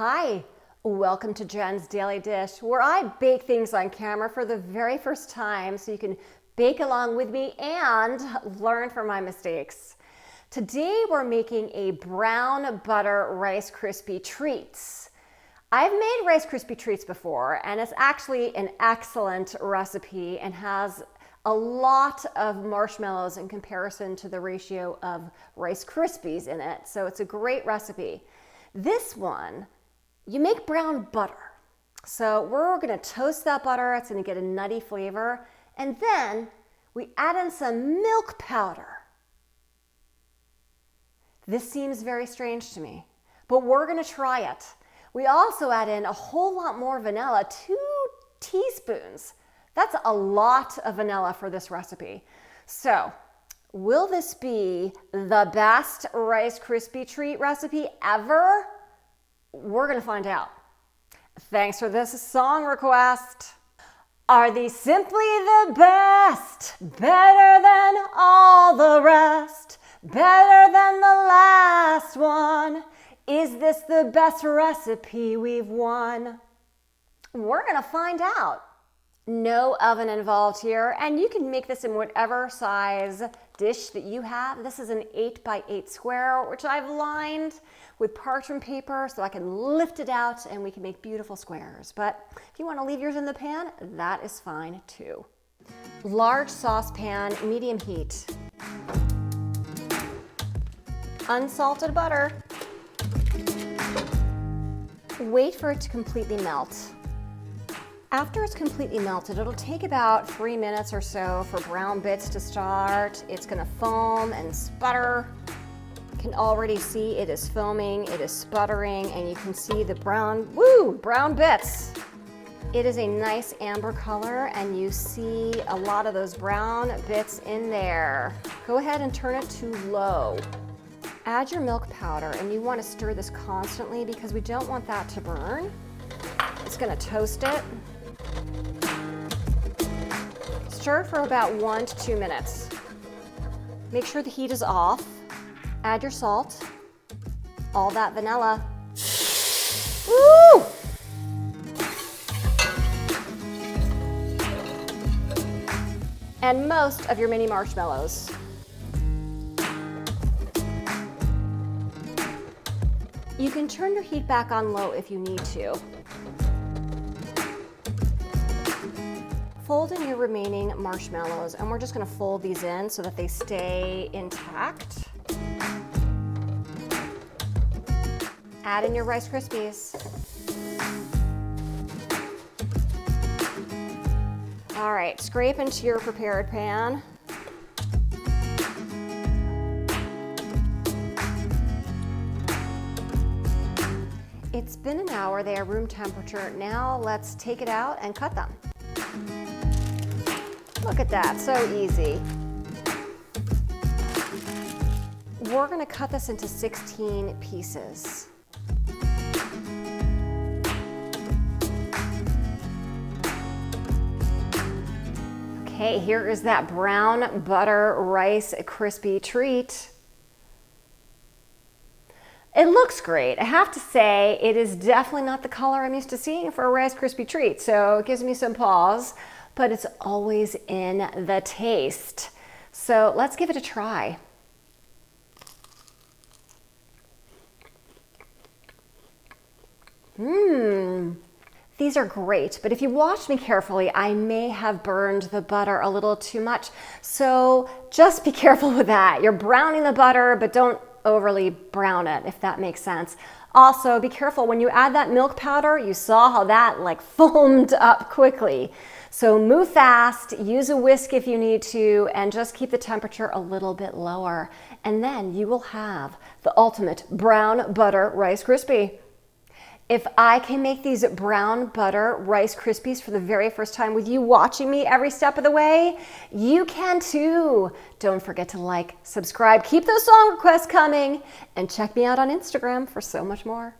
Hi, welcome to Jen's Daily Dish, where I bake things on camera for the very first time so you can bake along with me and learn from my mistakes. Today we're making a brown butter Rice Krispie treats. I've made Rice Krispie treats before, and it's actually an excellent recipe and has a lot of marshmallows in comparison to the ratio of Rice Krispies in it, so it's a great recipe. This one, you make brown butter. So we're gonna toast that butter, it's gonna get a nutty flavor, and then we add in some milk powder. This seems very strange to me, but we're gonna try it. We also add in a whole lot more vanilla, 2 teaspoons. That's a lot of vanilla for this recipe. So, will this be the best Rice Krispie treat recipe ever? We're gonna find out. Thanks for this song request. Are these simply the best? Better than all the rest? Better than the last one? Is this the best recipe we've won? We're gonna find out. No oven involved here, and you can make this in whatever size dish that you have. This is an 8x8 square, which I've lined with parchment paper so I can lift it out and we can make beautiful squares. But if you want to leave yours in the pan, that is fine too. Large saucepan, medium heat. Unsalted butter. Wait for it to completely melt. After it's completely melted, it'll take about 3 minutes or so for brown bits to start. It's gonna foam and sputter. You can already see it is foaming, it is sputtering, and you can see the brown bits. It is a nice amber color, and you see a lot of those brown bits in there. Go ahead and turn it to low. Add your milk powder, and you wanna stir this constantly because we don't want that to burn. It's gonna toast it. Stir for about 1 to 2 minutes. Make sure the heat is off. Add your salt, all that vanilla. Woo! And most of your mini marshmallows. You can turn your heat back on low if you need to. Fold in your remaining marshmallows, and we're just gonna fold these in so that they stay intact. Add in your Rice Krispies. All right, scrape into your prepared pan. It's been an hour, they are room temperature. Now let's take it out and cut them. Look at that, so easy. We're gonna cut this into 16 pieces. Okay, here is that brown butter Rice Krispie treat. It looks great. I have to say, it is definitely not the color I'm used to seeing for a Rice Krispie treat, so it gives me some pause. But it's always in the taste. So let's give it a try. These are great, but if you watch me carefully, I may have burned the butter a little too much. So just be careful with that. You're browning the butter, but don't overly brown it, if that makes sense. Also, be careful when you add that milk powder, you saw how that like foamed up quickly. So move fast, use a whisk if you need to, and just keep the temperature a little bit lower. And then you will have the ultimate brown butter Rice Krispie. If I can make these brown butter Rice Krispies for the very first time with you watching me every step of the way, you can too. Don't forget to like, subscribe, keep those song requests coming, and check me out on Instagram for so much more.